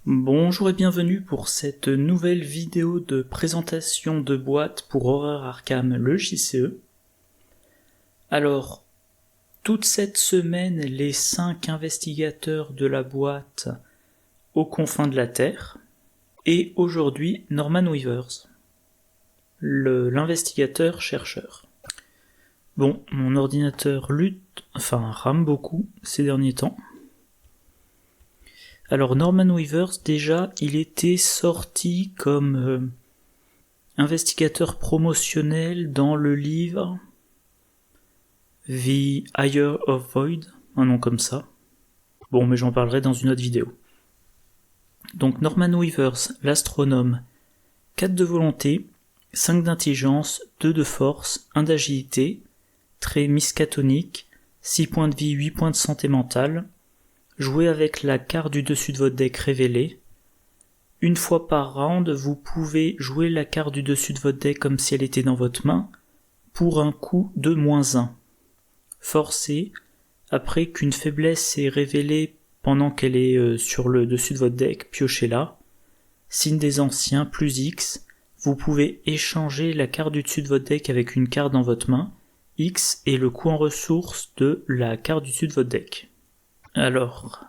Bonjour et bienvenue pour cette nouvelle vidéo de présentation de boîte pour Horror Arkham, le JCE. Alors, toute cette semaine, les 5 investigateurs de la boîte aux confins de la Terre, et aujourd'hui, Norman Weavers, l'investigateur chercheur. Bon, mon ordinateur rame beaucoup ces derniers temps. Alors Norman Weavers, déjà, il était sorti comme investigateur promotionnel dans le livre The Eye of Void, un nom comme ça. Bon, mais j'en parlerai dans une autre vidéo. Donc Norman Weavers, l'astronome, 4 de volonté, 5 d'intelligence, 2 de force, 1 d'agilité, trait miskatonique, 6 points de vie, 8 points de santé mentale. Jouez avec la carte du dessus de votre deck révélée. Une fois par round, vous pouvez jouer la carte du dessus de votre deck comme si elle était dans votre main, pour un coût de -1. Forcé, après qu'une faiblesse est révélée pendant qu'elle est sur le dessus de votre deck, piochez-la. Signe des anciens, +X, vous pouvez échanger la carte du dessus de votre deck avec une carte dans votre main, X est le coût en ressources de la carte du dessus de votre deck. Alors,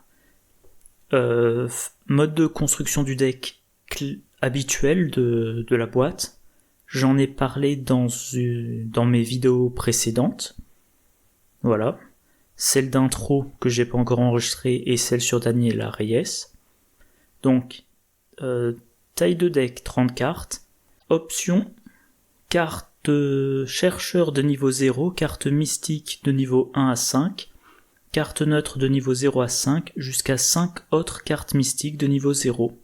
mode de construction du deck habituel de la boîte, j'en ai parlé dans mes vidéos précédentes. Voilà, celle d'intro que j'ai pas encore enregistrée et celle sur Daniela Reyes. Donc, taille de deck 30 cartes, option carte chercheur de niveau 0, carte mystique de niveau 1 à 5, carte neutre de niveau 0 à 5, jusqu'à 5 autres cartes mystiques de niveau 0.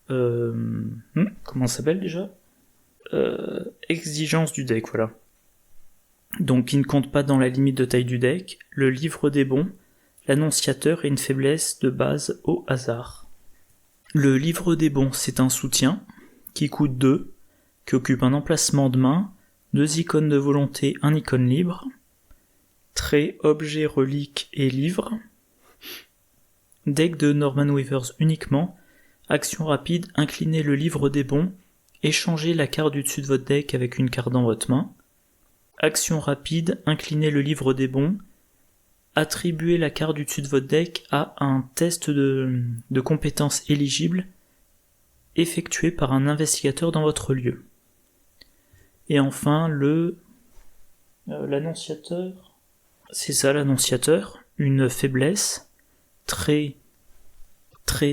Comment ça s'appelle déjà ? Exigence du deck, voilà. Donc il ne compte pas dans la limite de taille du deck, le livre des bons, l'annonciateur et une faiblesse de base au hasard. Le livre des bons, c'est un soutien, qui coûte 2, qui occupe un emplacement de main, 2 icônes de volonté, 1 icône libre, trait, objet, relique et livre. Deck de Norman Weavers uniquement. Action rapide, inclinez le livre des bons. Échangez la carte du dessus de votre deck avec une carte dans votre main. Action rapide, inclinez le livre des bons. Attribuez la carte du dessus de votre deck à un test de compétence éligible effectué par un investigateur dans votre lieu. Et enfin, l'annonciateur. C'est ça l'annonciateur, une faiblesse, très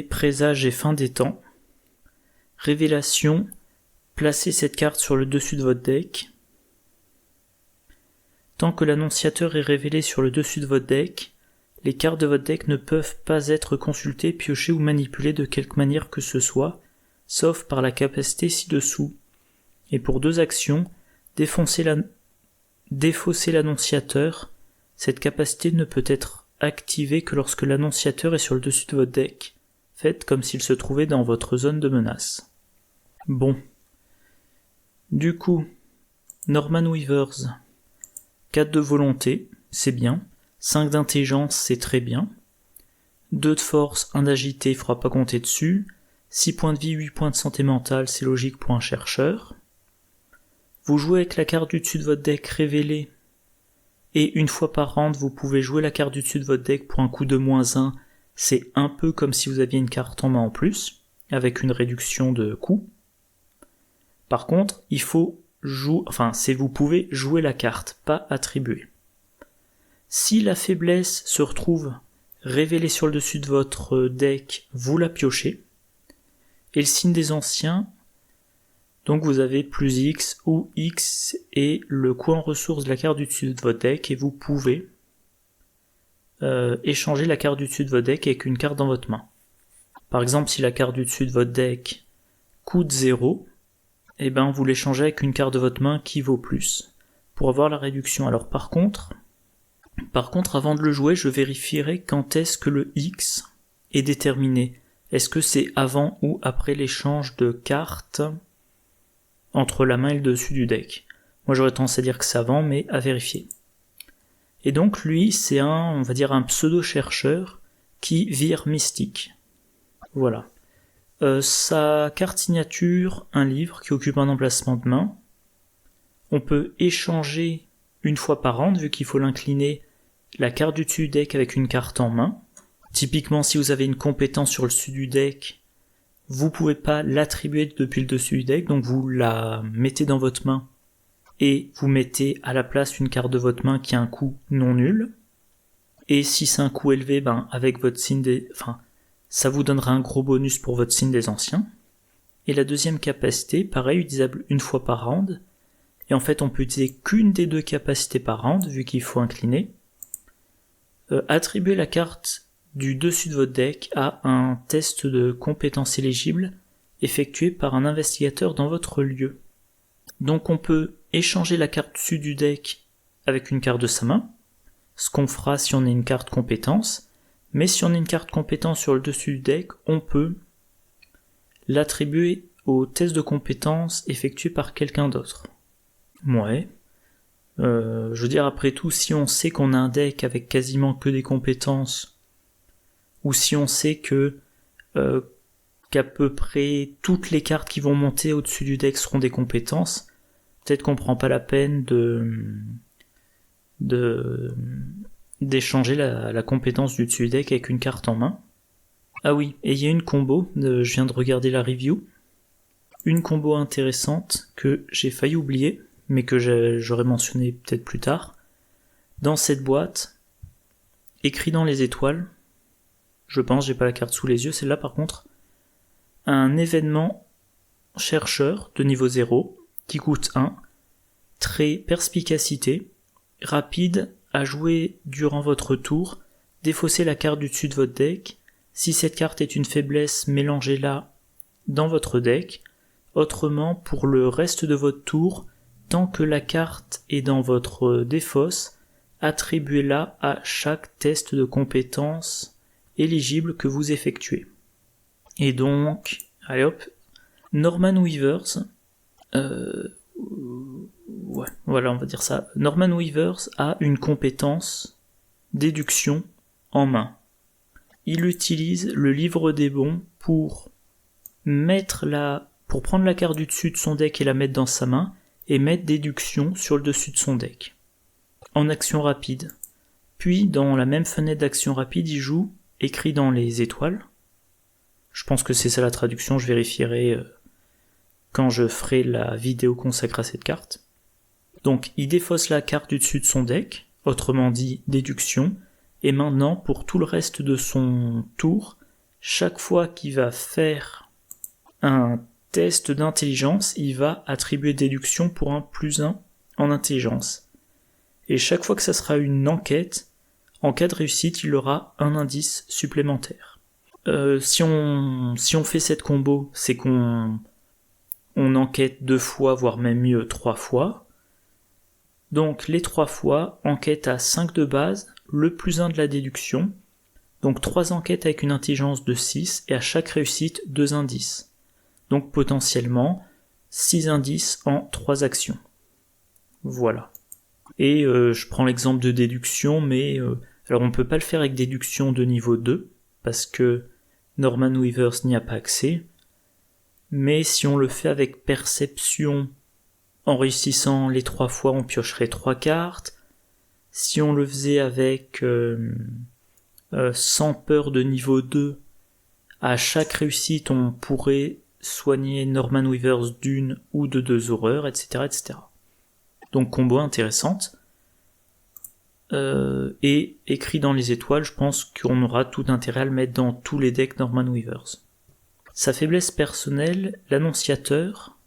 présage et fin des temps. Révélation, placez cette carte sur le dessus de votre deck. Tant que l'annonciateur est révélé sur le dessus de votre deck, les cartes de votre deck ne peuvent pas être consultées, piochées ou manipulées de quelque manière que ce soit, sauf par la capacité ci-dessous. Et pour 2 actions, défausser l'annonciateur. Cette capacité ne peut être activée que lorsque l'annonciateur est sur le dessus de votre deck. Faites comme s'il se trouvait dans votre zone de menace. Bon. Du coup, Norman Weavers, 4 de volonté, c'est bien. 5 d'intelligence, c'est très bien. 2 de force, 1 d'agilité, il ne faudra pas compter dessus. 6 points de vie, 8 points de santé mentale, c'est logique pour un chercheur. Vous jouez avec la carte du dessus de votre deck révélée. Et une fois par round, vous pouvez jouer la carte du dessus de votre deck pour un coût de -1. C'est un peu comme si vous aviez une carte en main en plus, avec une réduction de coût. Par contre, vous pouvez jouer la carte, pas attribuer. Si la faiblesse se retrouve révélée sur le dessus de votre deck, vous la piochez. Et le signe des anciens, donc vous avez +X ou X et le coût en ressources de la carte du dessus de votre deck et vous pouvez échanger la carte du dessus de votre deck avec une carte dans votre main. Par exemple, si la carte du dessus de votre deck coûte 0, et ben vous l'échangez avec une carte de votre main qui vaut plus pour avoir la réduction. Alors par contre, avant de le jouer, je vérifierai quand est-ce que le X est déterminé. Est-ce que c'est avant ou après l'échange de cartes entre la main et le dessus du deck? Moi j'aurais tendance à dire que c'est avant, mais à vérifier. Et donc lui, c'est un pseudo-chercheur qui vire mystique. Voilà. Sa carte signature, un livre qui occupe un emplacement de main. On peut échanger une fois par round, vu qu'il faut l'incliner, la carte du dessus du deck avec une carte en main. Typiquement, si vous avez une compétence sur le dessus du deck, vous pouvez pas l'attribuer depuis le dessus du deck, donc vous la mettez dans votre main et vous mettez à la place une carte de votre main qui a un coût non nul. Et si c'est un coût élevé, avec votre signe ça vous donnera un gros bonus pour votre signe des anciens. Et la deuxième capacité, pareil, utilisable une fois par round. Et en fait, on peut utiliser qu'une des deux capacités par round, vu qu'il faut incliner. Attribuer la carte du dessus de votre deck à un test de compétence éligible effectué par un investigateur dans votre lieu. Donc on peut échanger la carte dessus du deck avec une carte de sa main, ce qu'on fera si on a une carte compétence, mais si on a une carte compétence sur le dessus du deck, on peut l'attribuer au test de compétence effectué par quelqu'un d'autre. Ouais. Je veux dire, après tout, si on sait qu'on a un deck avec quasiment que des compétences, ou si on sait que qu'à peu près toutes les cartes qui vont monter au-dessus du deck seront des compétences, peut-être qu'on prend pas la peine d'échanger la compétence du dessus du deck avec une carte en main. Ah oui, et il y a une combo, je viens de regarder la review, une combo intéressante que j'ai failli oublier, mais que j'aurais mentionné peut-être plus tard. Dans cette boîte, écrit dans les étoiles, je pense, j'ai pas la carte sous les yeux, celle-là par contre, un événement chercheur de niveau 0 qui coûte 1, trait perspicacité, rapide à jouer durant votre tour, défaussez la carte du dessus de votre deck, si cette carte est une faiblesse, mélangez-la dans votre deck, autrement pour le reste de votre tour, tant que la carte est dans votre défausse, attribuez-la à chaque test de compétence éligible que vous effectuez. Et donc, allez hop, Norman Weavers, ouais, voilà, on va dire ça. Norman Weavers a une compétence déduction en main. Il utilise le livre des bons pour prendre la carte du dessus de son deck et la mettre dans sa main, et mettre déduction sur le dessus de son deck. En action rapide. Puis, dans la même fenêtre d'action rapide, il joue écrit dans les étoiles. Je pense que c'est ça la traduction, je vérifierai quand je ferai la vidéo consacrée à cette carte. Donc, il défausse la carte du dessus de son deck, autrement dit déduction, et maintenant, pour tout le reste de son tour, chaque fois qu'il va faire un test d'intelligence, il va attribuer déduction pour un +1 en intelligence. Et chaque fois que ça sera une enquête, en cas de réussite, il aura un indice supplémentaire. Si on fait cette combo, c'est qu'on enquête 2 fois, voire même mieux 3 fois. Donc les 3 fois, enquête à 5 de base, le +1 de la déduction, donc 3 enquêtes avec une intelligence de 6, et à chaque réussite, 2 indices. Donc potentiellement 6 indices en 3 actions. Voilà. Et je prends l'exemple de déduction, mais alors on peut pas le faire avec déduction de niveau 2, parce que Norman Weavers n'y a pas accès. Mais si on le fait avec perception, en réussissant les 3 fois, on piocherait 3 cartes. Si on le faisait avec sans peur de niveau 2, à chaque réussite, on pourrait soigner Norman Weavers d'une ou de 2 horreurs, etc., etc. Donc combo intéressante. Et écrit dans les étoiles, je pense qu'on aura tout intérêt à le mettre dans tous les decks Norman Weavers. Sa faiblesse personnelle, l'annonciateur.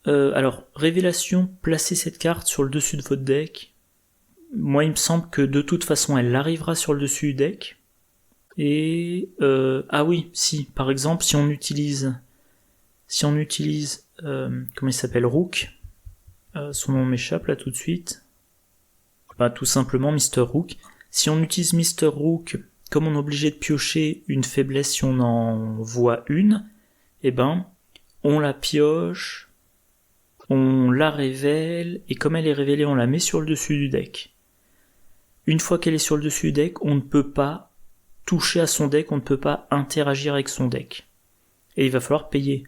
Alors, révélation, placez cette carte sur le dessus de votre deck. Moi, il me semble que de toute façon, elle arrivera sur le dessus du deck. Et ah oui, si, par exemple, si on utilise comment il s'appelle, Rook, son nom m'échappe là tout de suite. Tout simplement Mr. Rook. Si on utilise Mr. Rook, comme on est obligé de piocher une faiblesse si on en voit une, on la pioche, on la révèle, et comme elle est révélée, on la met sur le dessus du deck. Une fois qu'elle est sur le dessus du deck, on ne peut pas toucher à son deck, on ne peut pas interagir avec son deck. Et il va falloir payer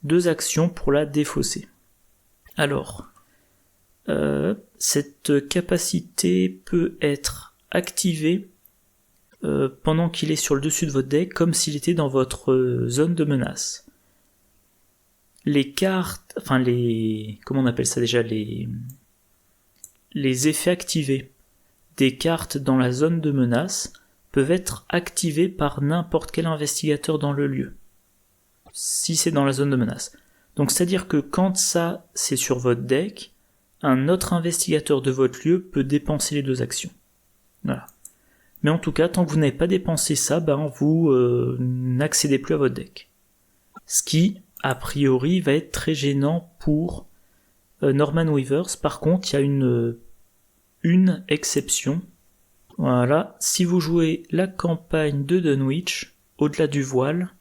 2 actions pour la défausser. Alors, cette capacité peut être activée pendant qu'il est sur le dessus de votre deck, comme s'il était dans votre zone de menace. Les cartes, comment on appelle ça déjà, les effets activés des cartes dans la zone de menace peuvent être activés par n'importe quel investigateur dans le lieu, si c'est dans la zone de menace. Donc c'est-à-dire que quand ça c'est sur votre deck, un autre investigateur de votre lieu peut dépenser les 2 actions. Voilà. Mais en tout cas, tant que vous n'avez pas dépensé ça, vous n'accédez plus à votre deck. Ce qui, a priori, va être très gênant pour Norman Weavers. Par contre, il y a une exception. Voilà, si vous jouez la campagne de Dunwich, au-delà du voile,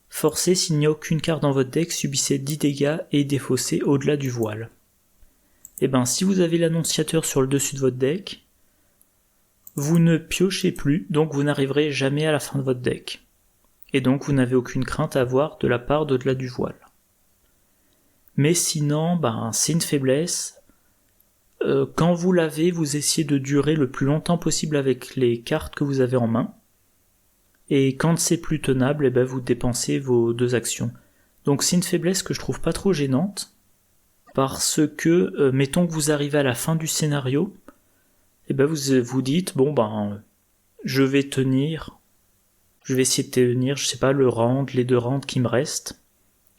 forcez s'il n'y a aucune carte dans votre deck, subissez 10 dégâts et défaussez au-delà du voile. Et si vous avez l'annonciateur sur le dessus de votre deck, vous ne piochez plus, donc vous n'arriverez jamais à la fin de votre deck. Et donc vous n'avez aucune crainte à avoir de la part d'au-delà du voile. Mais sinon, c'est une faiblesse. Quand vous l'avez, vous essayez de durer le plus longtemps possible avec les cartes que vous avez en main. Et quand c'est plus tenable, vous dépensez vos 2 actions. Donc c'est une faiblesse que je trouve pas trop gênante, parce que, mettons que vous arrivez à la fin du scénario, vous vous dites, je vais essayer de tenir, les 2 rounds qui me restent,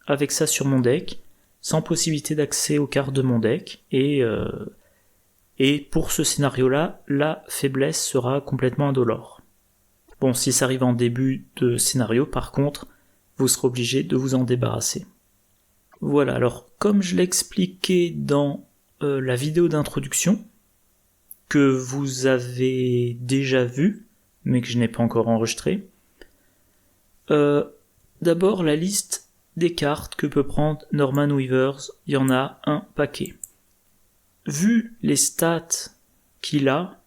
avec ça sur mon deck, sans possibilité d'accès aux cartes de mon deck, et pour ce scénario-là, la faiblesse sera complètement indolore. Bon, si ça arrive en début de scénario, par contre, vous serez obligé de vous en débarrasser. Voilà, alors comme je l'ai expliqué dans la vidéo d'introduction, que vous avez déjà vu, mais que je n'ai pas encore enregistré, d'abord la liste des cartes que peut prendre Norman Weavers, il y en a un paquet. Vu les stats qu'il a,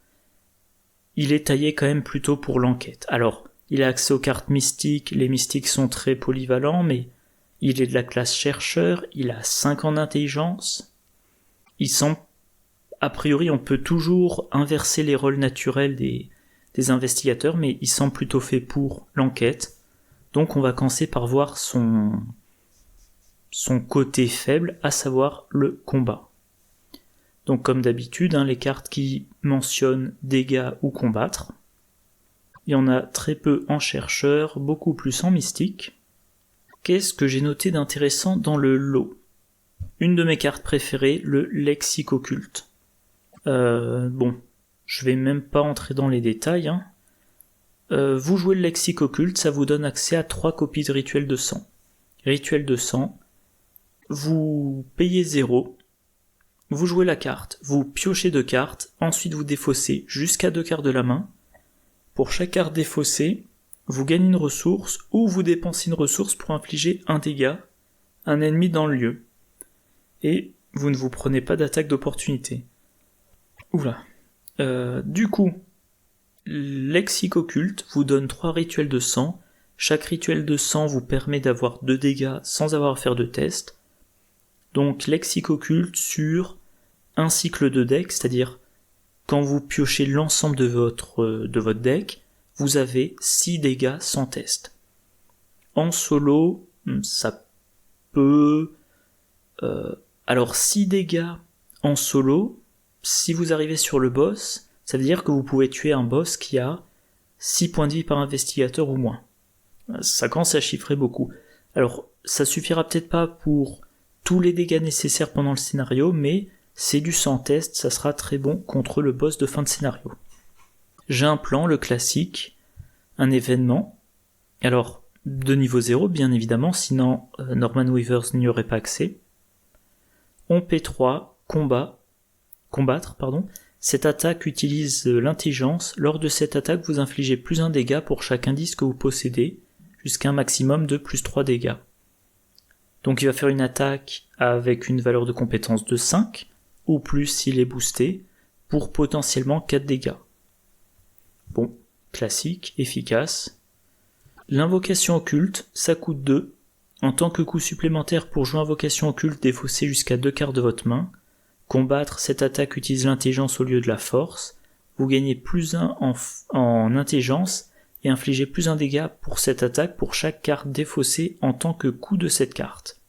il est taillé quand même plutôt pour l'enquête. Alors, il a accès aux cartes mystiques, les mystiques sont très polyvalents, mais il est de la classe chercheur, il a 5 ans d'intelligence, il semble, a priori on peut toujours inverser les rôles naturels des investigateurs, mais il semble plutôt fait pour l'enquête, donc on va commencer par voir son côté faible, à savoir le combat. Donc comme d'habitude, les cartes qui mentionnent dégâts ou combattre. Il y en a très peu en chercheur, beaucoup plus en mystique. Qu'est-ce que j'ai noté d'intéressant dans le lot ? Une de mes cartes préférées, le lexique occulte. Je vais même pas entrer dans les détails. Vous jouez le lexique occulte, ça vous donne accès à 3 copies de rituel de sang. Rituel de sang, vous payez 0, vous jouez la carte, vous piochez 2 cartes, ensuite vous défaussez jusqu'à 2 cartes de la main. Pour chaque carte défaussée, vous gagnez une ressource ou vous dépensez une ressource pour infliger un dégât à un ennemi dans le lieu. Et vous ne vous prenez pas d'attaque d'opportunité. Oula. Du coup, lexique occulte vous donne 3 rituels de sang. Chaque rituel de sang vous permet d'avoir 2 dégâts sans avoir à faire de test. Donc lexique occulte sur un cycle de deck, c'est-à-dire quand vous piochez l'ensemble de votre deck, vous avez 6 dégâts sans test. En solo, ça peut... alors 6 dégâts en solo, si vous arrivez sur le boss, ça veut dire que vous pouvez tuer un boss qui a 6 points de vie par investigateur ou moins. Ça commence à chiffrer beaucoup. Alors, ça suffira peut-être pas pour tous les dégâts nécessaires pendant le scénario, mais c'est du sans test, ça sera très bon contre le boss de fin de scénario. J'ai un plan, le classique, un événement, alors de niveau 0 bien évidemment, sinon Norman Weavers n'y aurait pas accès. On P3, combattre. Cette attaque utilise l'intelligence. Lors de cette attaque, vous infligez plus 1 dégât pour chaque indice que vous possédez, jusqu'à un maximum de plus 3 dégâts. Donc il va faire une attaque avec une valeur de compétence de 5, ou plus s'il est boosté, pour potentiellement 4 dégâts. Bon, classique, efficace. L'invocation occulte, ça coûte 2. En tant que coût supplémentaire pour jouer invocation occulte, défausser jusqu'à 2 cartes de votre main. Combattre, cette attaque utilise l'intelligence au lieu de la force. Vous gagnez +1 en intelligence et infligez +1 dégât pour cette attaque pour chaque carte défaussée en tant que coût de cette carte.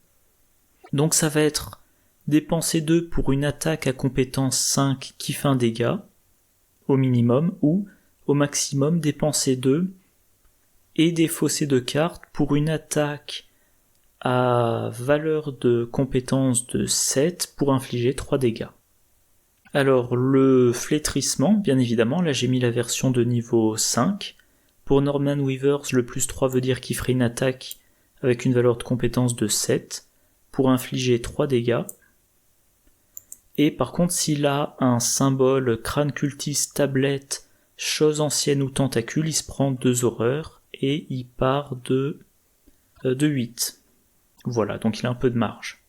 Donc ça va être dépenser 2 pour une attaque à compétence 5 qui fait un dégât, au minimum, ou au maximum dépenser 2 et défausser 2 cartes pour une attaque à valeur de compétence de 7 pour infliger 3 dégâts. Alors le flétrissement, bien évidemment, là j'ai mis la version de niveau 5. Pour Norman Weavers, le +3 veut dire qu'il ferait une attaque avec une valeur de compétence de 7 pour infliger 3 dégâts. Et par contre, s'il a un symbole crâne cultiste, tablette, chose ancienne ou tentacule, il se prend 2 horreurs et il part de 8. Voilà, donc il a un peu de marge.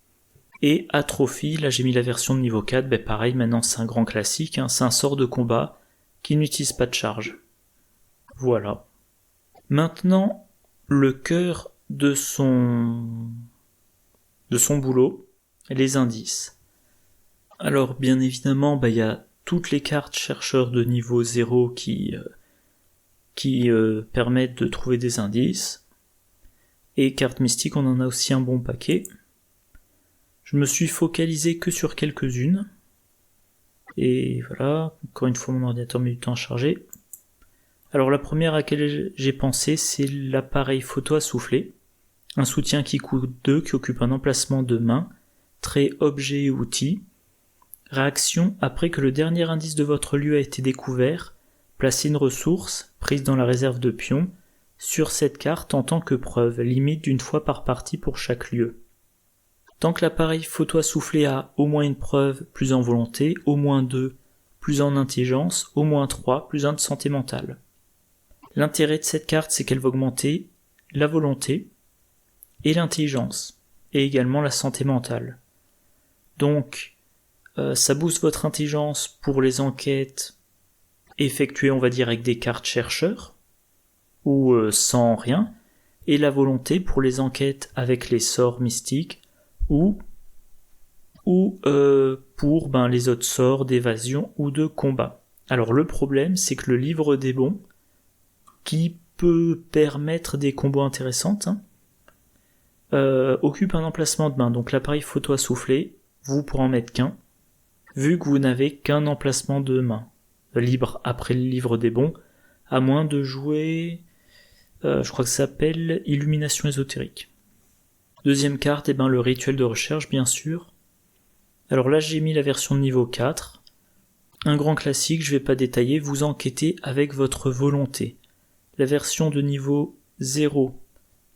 Et Atrophie, là j'ai mis la version de niveau 4, pareil, maintenant c'est un grand classique, c'est un sort de combat qui n'utilise pas de charge. Voilà. Maintenant, le cœur de son boulot, les indices. Alors bien évidemment, y a toutes les cartes chercheurs de niveau 0 qui permettent de trouver des indices. Et cartes mystiques, on en a aussi un bon paquet. Je me suis focalisé que sur quelques-unes. Et voilà, encore une fois mon ordinateur met du temps à charger. Alors la première à laquelle j'ai pensé, c'est l'appareil photo à souffler. Un soutien qui coûte 2, qui occupe un emplacement de main. Trait objet et outil. Réaction, après que le dernier indice de votre lieu a été découvert, placez une ressource, prise dans la réserve de pions, sur cette carte en tant que preuve, limite d'une fois par partie pour chaque lieu. Tant que l'appareil photo à souffler a au moins une preuve, plus en volonté, au moins 2, plus en intelligence, au moins 3, plus 1 de santé mentale. L'intérêt de cette carte, c'est qu'elle va augmenter la volonté et l'intelligence, et également la santé mentale. Donc, ça booste votre intelligence pour les enquêtes effectuées, on va dire, avec des cartes chercheurs, ou sans rien, et la volonté pour les enquêtes avec les sorts mystiques, ou pour les autres sorts d'évasion ou de combat. Alors le problème, c'est que le livre des bons, qui peut permettre des combos intéressants, occupe un emplacement de main. Donc l'appareil photo à souffler, vous pourrez en mettre qu'un, vu que vous n'avez qu'un emplacement de main libre après le livre des bons, à moins de jouer, je crois que ça s'appelle Illumination ésotérique. Deuxième carte, le rituel de recherche, bien sûr. Alors là, j'ai mis la version de niveau 4. Un grand classique, je vais pas détailler, vous enquêtez avec votre volonté. La version de niveau 0,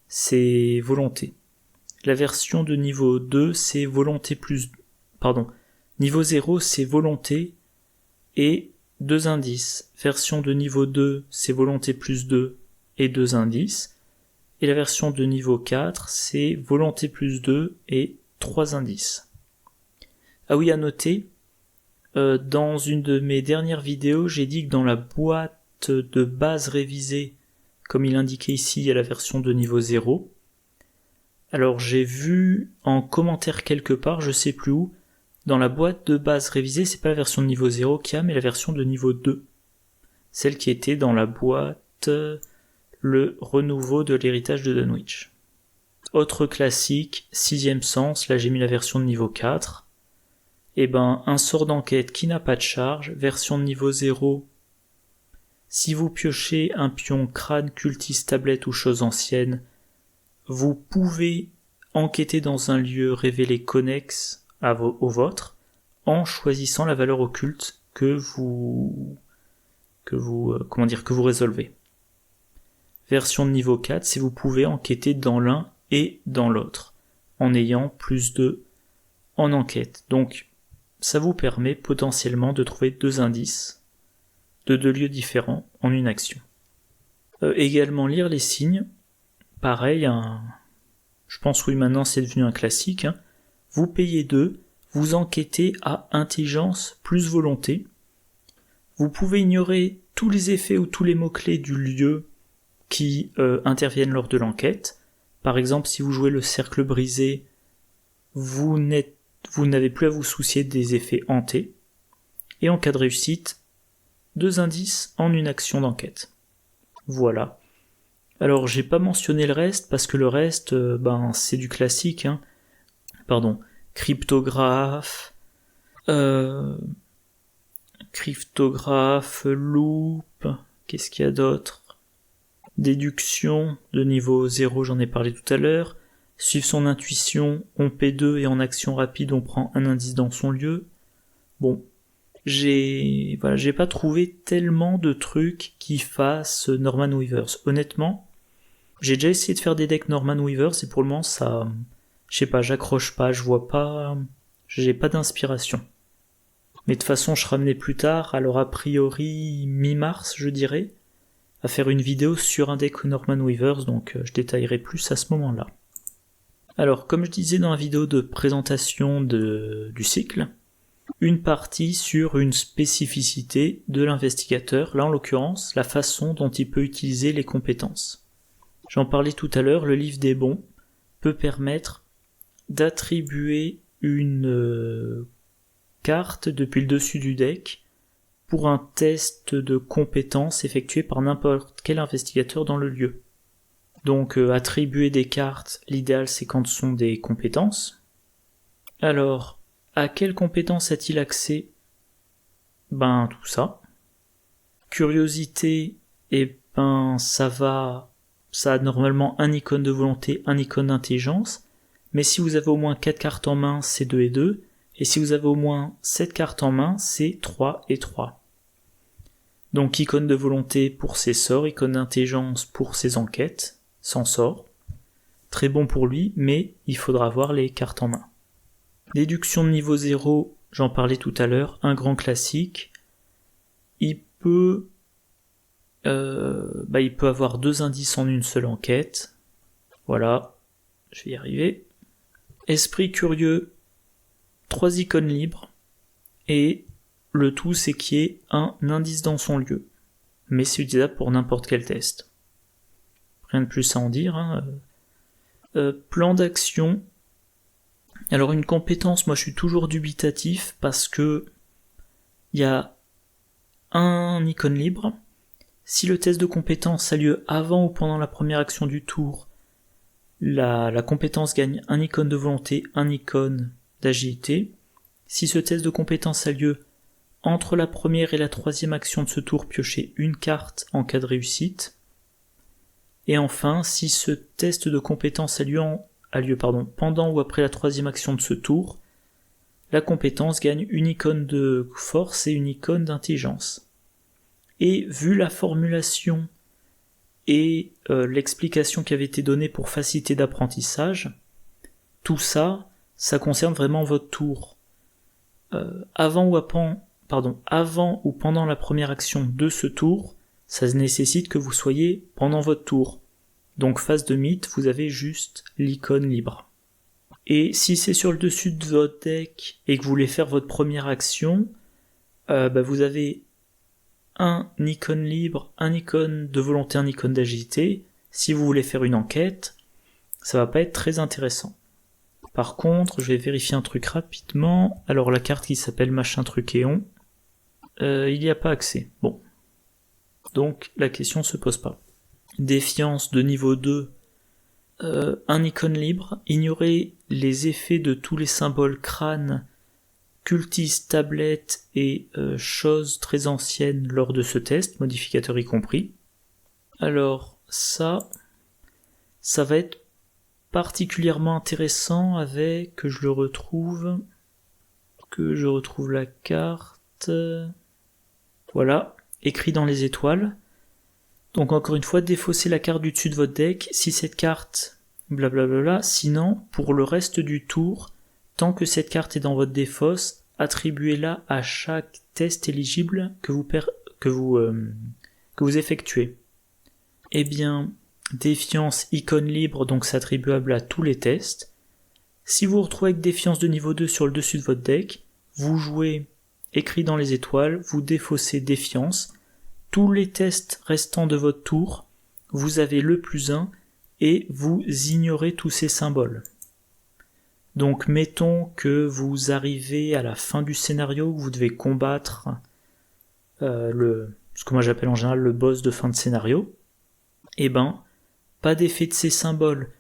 c'est volonté. La version de niveau 2, c'est volonté plus... Niveau 0, c'est volonté et 2 indices. Version de niveau 2, c'est volonté plus 2 et 2 indices. Et la version de niveau 4, c'est volonté plus 2 et 3 indices. Ah oui, à noter, dans une de mes dernières vidéos, j'ai dit que dans la boîte de base révisée, comme il indiquait ici, il y a la version de niveau 0. Alors j'ai vu en commentaire quelque part, je sais plus où, dans la boîte de base révisée, c'est pas la version de niveau 0 qu'il y a, mais la version de niveau 2. Celle qui était dans la boîte... le renouveau de l'héritage de Dunwich. Autre classique, 6e sens, là j'ai mis la version de niveau 4. Un sort d'enquête qui n'a pas de charge, version de niveau 0. Si vous piochez un pion crâne, cultiste, tablette ou chose ancienne, vous pouvez enquêter dans un lieu révélé connexe au vôtre, en choisissant la valeur occulte que vous résolvez. Version de niveau 4, si vous pouvez enquêter dans l'un et dans l'autre, en ayant plus de en enquête. Donc, ça vous permet potentiellement de trouver 2 indices de 2 lieux différents en une action. Également lire les signes, pareil, je pense oui maintenant c'est devenu un classique, vous payez 2, vous enquêtez à intelligence plus volonté, vous pouvez ignorer tous les effets ou tous les mots-clés du lieu qui interviennent lors de l'enquête. Par exemple, si vous jouez le cercle brisé, vous n'avez plus à vous soucier des effets hantés. Et en cas de réussite, 2 indices en une action d'enquête. Voilà. Alors j'ai pas mentionné le reste parce que le reste, c'est du classique. Cryptographe, loop, qu'est-ce qu'il y a d'autre ? Déduction de niveau 0, j'en ai parlé tout à l'heure. Suivre son intuition, on P2 et en action rapide on prend un indice dans son lieu. Bon, j'ai pas trouvé tellement de trucs qui fassent Norman Weavers. Honnêtement, j'ai déjà essayé de faire des decks Norman Weavers et pour le moment ça, je sais pas, j'accroche pas, j'ai pas d'inspiration. Mais de toute façon, je ramenais plus tard, alors a priori mi-mars, je dirais, à faire une vidéo sur un deck Norman Weavers, donc je détaillerai plus à ce moment-là. Alors, comme je disais dans la vidéo de présentation du cycle, une partie sur une spécificité de l'investigateur, là en l'occurrence, la façon dont il peut utiliser les compétences. J'en parlais tout à l'heure, le livre des bons peut permettre d'attribuer une carte depuis le dessus du deck pour un test de compétences effectué par n'importe quel investigateur dans le lieu. Donc attribuer des cartes, l'idéal c'est quand ce sont des compétences. Alors, à quelles compétences a-t-il accès ? Tout ça. Curiosité, ça a normalement un icône de volonté, un icône d'intelligence, mais si vous avez au moins 4 cartes en main, c'est 2 et 2, et si vous avez au moins 7 cartes en main, c'est 3 et 3. Donc icône de volonté pour ses sorts, icône d'intelligence pour ses enquêtes, sans sort. Très bon pour lui, mais il faudra avoir les cartes en main. Déduction de niveau 0, j'en parlais tout à l'heure, un grand classique. Il peut avoir 2 indices en une seule enquête. Voilà, je vais y arriver. Esprit curieux, 3 icônes libres, et le tout c'est qu'il y ait un indice dans son lieu. Mais c'est utilisable pour n'importe quel test. Rien de plus à en dire. Plan d'action. Alors une compétence, moi je suis toujours dubitatif parce que il y a un icône libre. Si le test de compétence a lieu avant ou pendant la première action du tour, la compétence gagne un icône de volonté, un icône d'agilité. Si ce test de compétence a lieu entre la première et la troisième action de ce tour, piochez une carte en cas de réussite. Et enfin, si ce test de compétence a lieu pendant ou après la troisième action de ce tour, la compétence gagne une icône de force et une icône d'intelligence. Et vu la formulation et l'explication qui avait été donnée pour facilité d'apprentissage, tout ça concerne vraiment votre tour. Avant ou pendant la première action de ce tour, ça nécessite que vous soyez pendant votre tour. Donc phase de mythe, vous avez juste l'icône libre. Et si c'est sur le dessus de votre deck et que vous voulez faire votre première action, vous avez un icône libre, un icône de volonté, un icône d'agilité. Si vous voulez faire une enquête, ça va pas être très intéressant. Par contre, je vais vérifier un truc rapidement. Alors la carte qui s'appelle machin truquéon, il n'y a pas accès. Bon. Donc la question se pose pas. Défiance de niveau 2, un icône libre, ignorer les effets de tous les symboles crâne, cultistes, tablettes et choses très anciennes lors de ce test, modificateur y compris. Alors ça va être particulièrement intéressant avec que je retrouve la carte. Voilà, écrit dans les étoiles. Donc encore une fois, défaussez la carte du dessus de votre deck si cette carte blablabla, sinon pour le reste du tour, tant que cette carte est dans votre défausse, attribuez-la à chaque test éligible que vous effectuez. Eh bien, défiance icône libre, donc c'est attribuable à tous les tests. Si vous vous retrouvez avec défiance de niveau 2 sur le dessus de votre deck, vous jouez écrit dans les étoiles, vous défaussez défiance, tous les tests restants de votre tour, vous avez le +1 et vous ignorez tous ces symboles. Donc mettons que vous arrivez à la fin du scénario où vous devez combattre ce que moi j'appelle en général le boss de fin de scénario. Eh ben, pas d'effet de ces symboles.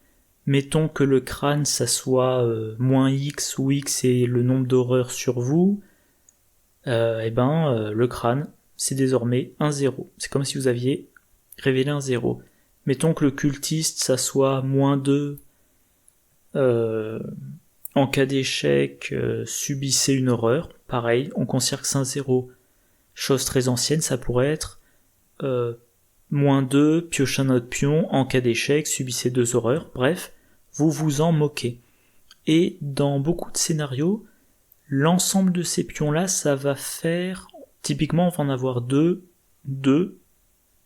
Mettons que le crâne ça soit -X ou X et le nombre d'horreurs sur vous. Le crâne c'est désormais un 0. C'est comme si vous aviez révélé un 0. Mettons que le cultiste ça soit -2. En cas d'échec, subissez une horreur. Pareil, on considère que c'est un 0. Chose très ancienne, ça pourrait être -2, piochez un autre pion, en cas d'échec, subissez 2 horreurs. Bref, vous vous en moquez. Et dans beaucoup de scénarios, l'ensemble de ces pions-là, ça va faire... Typiquement, on va en avoir 2.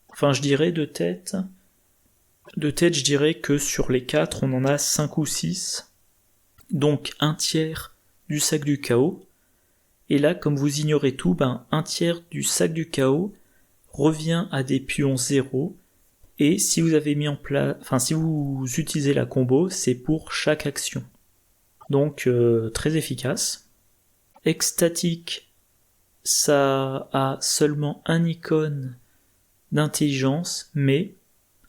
Enfin, je dirais de tête, je dirais que sur les 4, on en a 5 ou 6. Donc un tiers du sac du chaos. Et là, comme vous ignorez tout, un tiers du sac du chaos revient à des pions 0. Et si vous avez mis en place, si vous utilisez la combo, c'est pour chaque action. Donc très efficace. Extatique, ça a seulement un icône d'intelligence, mais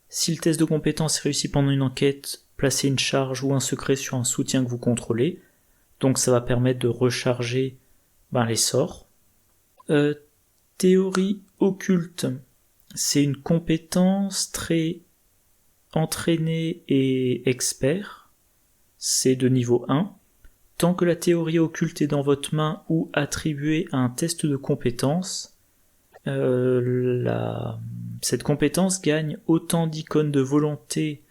si le test de compétence est réussi pendant une enquête, placez une charge ou un secret sur un soutien que vous contrôlez. Donc ça va permettre de recharger les sorts. Théorie occulte, c'est une compétence très entraînée et expert. C'est de niveau 1. Tant que la théorie occulte est dans votre main ou attribuée à un test de compétence, cette compétence gagne autant d'icônes de volonté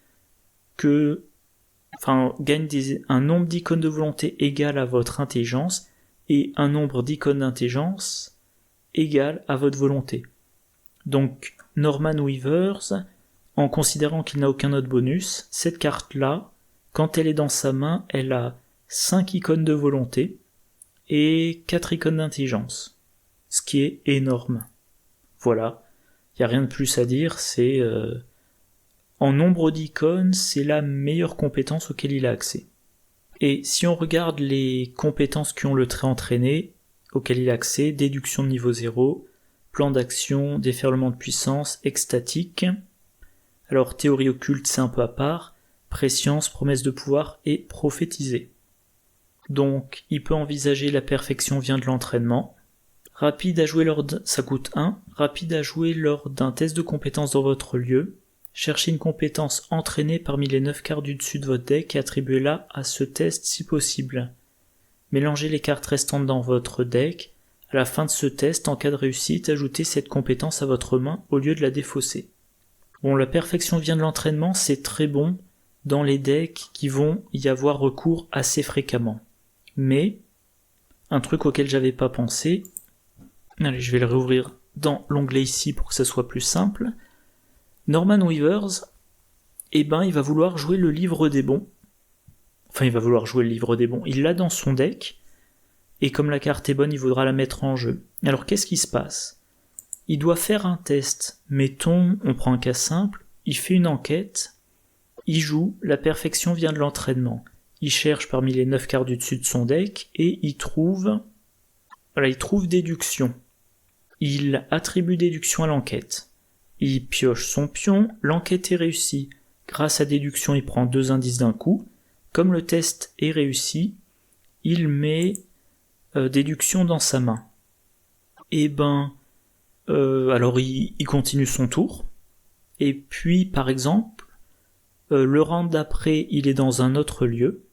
gagne un nombre d'icônes de volonté égal à votre intelligence et un nombre d'icônes d'intelligence égal à votre volonté. Donc Norman Weavers, en considérant qu'il n'a aucun autre bonus, cette carte-là, quand elle est dans sa main, elle a 5 icônes de volonté et 4 icônes d'intelligence, ce qui est énorme. Voilà, il n'y a rien de plus à dire, c'est... En nombre d'icônes, c'est la meilleure compétence auquel il a accès. Et si on regarde les compétences qui ont le trait entraîné, auquel il a accès, déduction de niveau 0, plan d'action, déferlement de puissance, extatique. Alors théorie occulte, c'est un peu à part, préscience, promesse de pouvoir et prophétiser. Donc il peut envisager la perfection vient de l'entraînement. Rapide à jouer ça coûte 1, rapide à jouer lors d'un test de compétence dans votre lieu. Cherchez une compétence entraînée parmi les 9 cartes du dessus de votre deck et attribuez-la à ce test si possible. Mélangez les cartes restantes dans votre deck. À la fin de ce test, en cas de réussite, ajoutez cette compétence à votre main au lieu de la défausser. Bon, la perfection vient de l'entraînement, c'est très bon dans les decks qui vont y avoir recours assez fréquemment. Mais, un truc auquel j'avais pas pensé, allez, je vais le réouvrir dans l'onglet ici pour que ça soit plus simple. Norman Weavers, il va vouloir jouer le livre des bons. Enfin, il va vouloir jouer le livre des bons. Il l'a dans son deck, et comme la carte est bonne, il voudra la mettre en jeu. Alors, qu'est-ce qui se passe ? Il doit faire un test. Mettons, on prend un cas simple, il fait une enquête, il joue, la perfection vient de l'entraînement. Il cherche parmi les 9 cartes du dessus de son deck, et il trouve déduction. Il attribue déduction à l'enquête. Il pioche son pion, l'enquête est réussie. Grâce à déduction, il prend 2 indices d'un coup. Comme le test est réussi, il met déduction dans sa main. Alors il continue son tour. Et puis, par exemple, le round d'après, il est dans un autre lieu.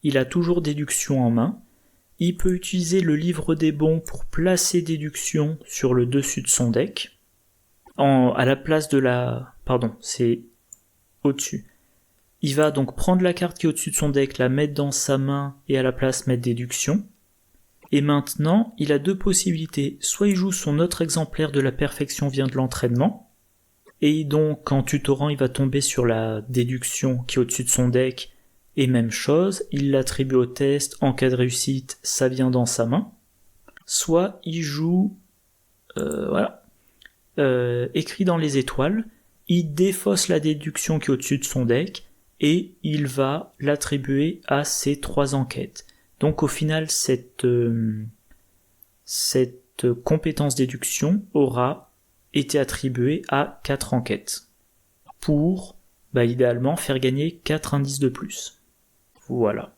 Il a toujours déduction en main. Il peut utiliser le livre des bons pour placer déduction sur le dessus de son deck. À la place de la... Pardon, c'est au-dessus. Il va donc prendre la carte qui est au-dessus de son deck, la mettre dans sa main et à la place mettre déduction. Et maintenant, il a 2 possibilités. Soit il joue son autre exemplaire de la perfection vient de l'entraînement, et donc en tutorant, il va tomber sur la déduction qui est au-dessus de son deck, et même chose, il l'attribue au test, en cas de réussite, ça vient dans sa main. Soit il joue... écrit dans les étoiles, il défausse la déduction qui est au-dessus de son deck, et il va l'attribuer à ces 3 enquêtes. Donc au final, cette compétence déduction aura été attribuée à 4 enquêtes, pour idéalement faire gagner 4 indices de plus. Voilà.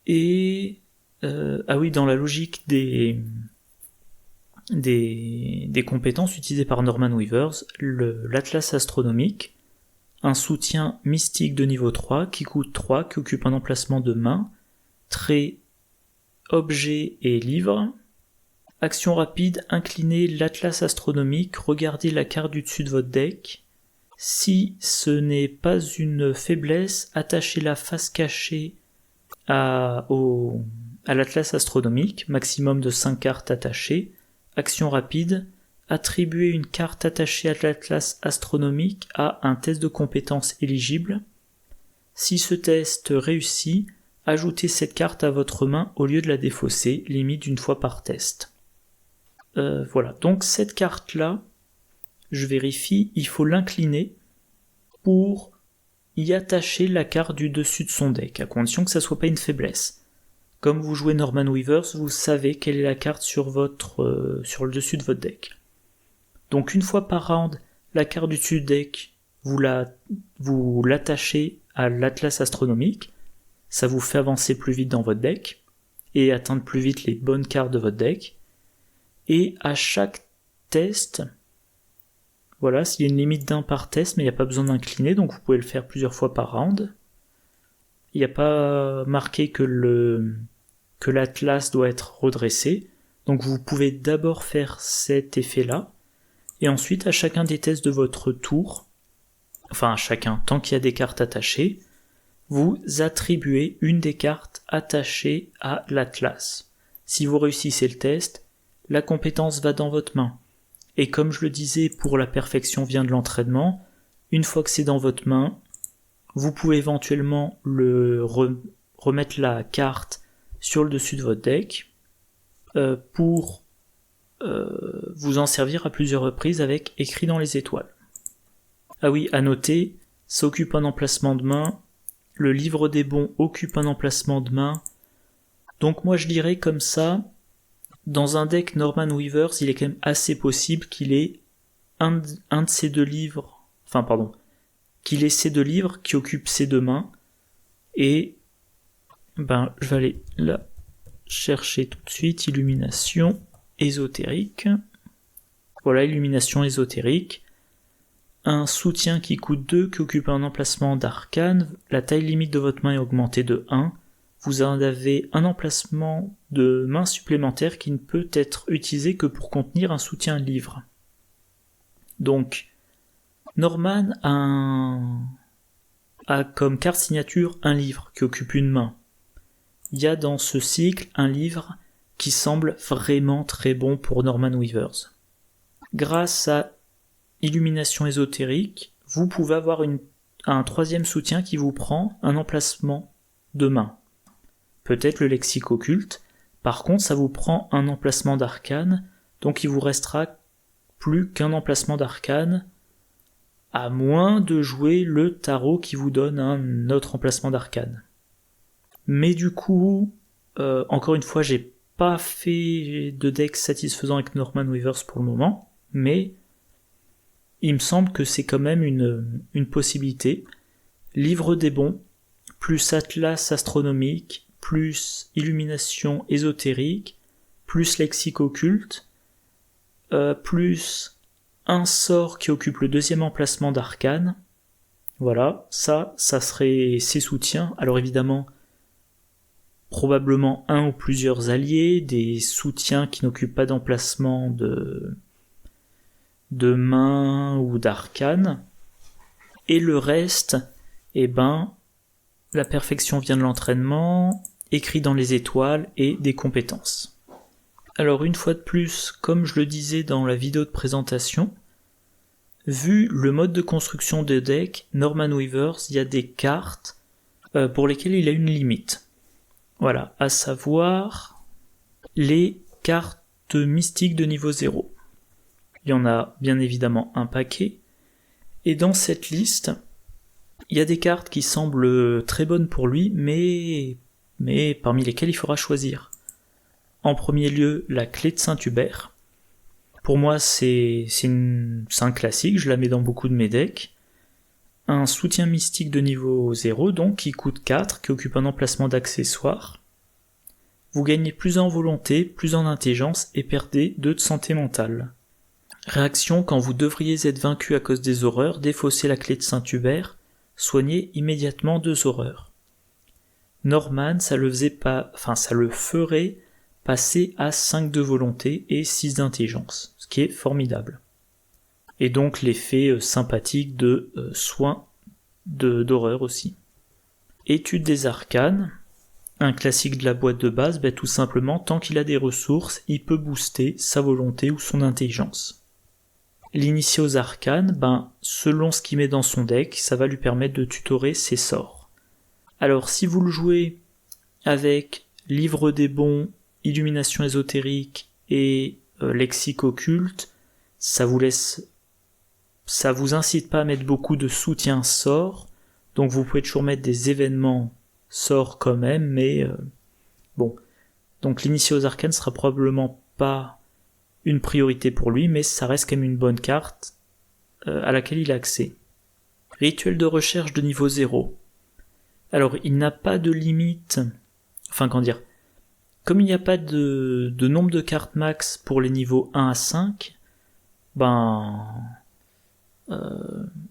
Et dans la logique des compétences utilisées par Norman Weavers, l'Atlas astronomique, un soutien mystique de niveau 3 qui coûte 3, qui occupe un emplacement de main, trait, objet et livre. Action rapide, inclinez l'Atlas astronomique, regardez la carte du dessus de votre deck. Si ce n'est pas une faiblesse, attachez la face cachée à l'Atlas astronomique, maximum de 5 cartes attachées. Action rapide, attribuez une carte attachée à l'Atlas astronomique à un test de compétence éligible. Si ce test réussit, ajoutez cette carte à votre main au lieu de la défausser, limite d'une fois par test. Voilà, donc cette carte-là, je vérifie, il faut l'incliner pour y attacher la carte du dessus de son deck, à condition que ça soit pas une faiblesse. Comme vous jouez Norman Weavers, vous savez quelle est la carte sur le dessus de votre deck. Donc une fois par round, la carte du dessus du deck, vous l'attachez à l'Atlas astronomique, ça vous fait avancer plus vite dans votre deck, et atteindre plus vite les bonnes cartes de votre deck. Et à chaque test, voilà, s'il y a une limite d'1 par test, mais il n'y a pas besoin d'incliner, donc vous pouvez le faire plusieurs fois par round. Il n'y a pas marqué que l'Atlas doit être redressé, donc vous pouvez d'abord faire cet effet-là, et ensuite à chacun des tests de votre tour, enfin à chacun, tant qu'il y a des cartes attachées, vous attribuez une des cartes attachées à l'Atlas. Si vous réussissez le test, la compétence va dans votre main. Et comme je le disais, pour la perfection vient de l'entraînement, une fois que c'est dans votre main, vous pouvez éventuellement remettre la carte sur le dessus de votre deck pour vous en servir à plusieurs reprises avec écrit dans les étoiles. Ah oui, à noter, ça occupe un emplacement de main, le livre des bons occupe un emplacement de main, donc moi je dirais comme ça, dans un deck Norman Weavers, il est quand même assez possible qu'il ait un de ces 2 livres, qu'il ait ces 2 livres qui occupent ces 2 mains, et je vais aller là chercher tout de suite illumination ésotérique. Voilà, illumination ésotérique. Un soutien qui coûte 2, qui occupe un emplacement d'arcane, la taille limite de votre main est augmentée de 1. Vous en avez un emplacement de main supplémentaire qui ne peut être utilisé que pour contenir un soutien livre. Donc, Norman a comme carte signature un livre qui occupe une main. Il y a dans ce cycle un livre qui semble vraiment très bon pour Norman Weavers. Grâce à illumination ésotérique, vous pouvez avoir un 3e soutien qui vous prend un emplacement de main. Peut-être le lexique occulte, par contre ça vous prend un emplacement d'arcane, donc il vous restera plus qu'un emplacement d'arcane, à moins de jouer le tarot qui vous donne un autre emplacement d'arcane. Mais du coup, encore une fois, j'ai pas fait de deck satisfaisant avec Norman Weavers pour le moment, mais il me semble que c'est quand même une possibilité. Livre des bons, plus Atlas astronomique, plus illumination ésotérique, plus lexique occulte, plus un sort qui occupe le 2e emplacement d'arcane. Voilà, ça serait ses soutiens. Alors évidemment, probablement un ou plusieurs alliés, des soutiens qui n'occupent pas d'emplacement de main ou d'arcane. Et le reste, la perfection vient de l'entraînement, écrit dans les étoiles et des compétences. Alors une fois de plus, comme je le disais dans la vidéo de présentation, vu le mode de construction de deck, Norman Weavers, il y a des cartes pour lesquelles il a une limite. Voilà, à savoir les cartes mystiques de niveau 0. Il y en a bien évidemment un paquet. Et dans cette liste, il y a des cartes qui semblent très bonnes pour lui, mais parmi lesquelles il faudra choisir. En premier lieu, la clé de Saint-Hubert. Pour moi, c'est un classique, je la mets dans beaucoup de mes decks. Un soutien mystique de niveau 0, donc qui coûte 4, qui occupe un emplacement d'accessoire. Vous gagnez plus en volonté, plus en intelligence et perdez 2 de santé mentale. Réaction quand vous devriez être vaincu à cause des horreurs, défaussez la clé de Saint-Hubert, soignez immédiatement 2 horreurs. Norman, ça le ferait passer à 5 de volonté et 6 d'intelligence, ce qui est formidable. Et donc l'effet sympathique de soin d'horreur aussi. Étude des arcanes, un classique de la boîte de base, tout simplement, tant qu'il a des ressources, il peut booster sa volonté ou son intelligence. L'initié aux arcanes, selon ce qu'il met dans son deck, ça va lui permettre de tutorer ses sorts. Alors si vous le jouez avec Livre des bons, Illumination ésotérique et Lexique occulte, ça vous incite pas à mettre beaucoup de soutien sort, donc vous pouvez toujours mettre des événements sorts quand même, mais bon. Donc l'initié aux arcanes sera probablement pas une priorité pour lui, mais ça reste quand même une bonne carte à laquelle il a accès. Rituel de recherche de niveau 0. Alors il n'a pas de limite, comme il n'y a pas de nombre de cartes max pour les niveaux 1 à 5,